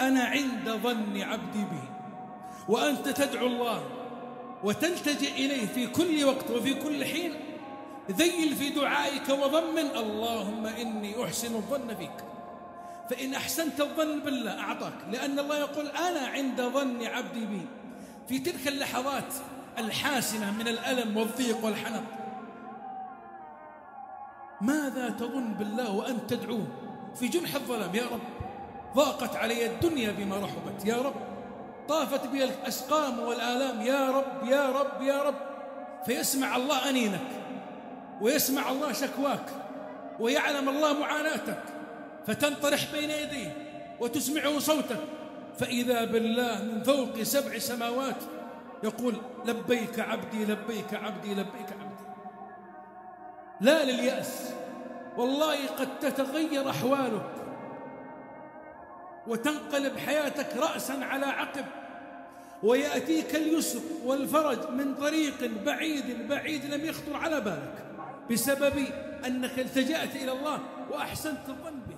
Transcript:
أنا عند ظن عبدي بي. وأنت تدعو الله وتلتجئ إليه في كل وقت وفي كل حين، ذيل في دعائك وضمن اللهم إني أحسن الظن فيك، فإن أحسنت الظن بالله أعطاك، لأن الله يقول أنا عند ظن عبدي بي. في تلك اللحظات الحاسمة من الألم والضيق والحنق، ماذا تظن بالله وأنت تدعوه في جنح الظلام؟ يا رب ضاقت علي الدنيا بما رحبت، يا رب طافت بي الأسقام والآلام، يا رب يا رب يا رب. فيسمع الله أنينك ويسمع الله شكواك ويعلم الله معاناتك، فتنطرح بين يديه وتسمعه صوتك، فإذا بالله من فوق 7 سماوات يقول لبيك عبدي لبيك عبدي لبيك عبدي. لا لليأس، والله قد تتغير أحوالك وتنقلب حياتك رأسا على عقب، ويأتيك اليسر والفرج من طريق بعيد بعيد لم يخطر على بالك، بسبب أنك التجأت إلى الله وأحسنت الظن به.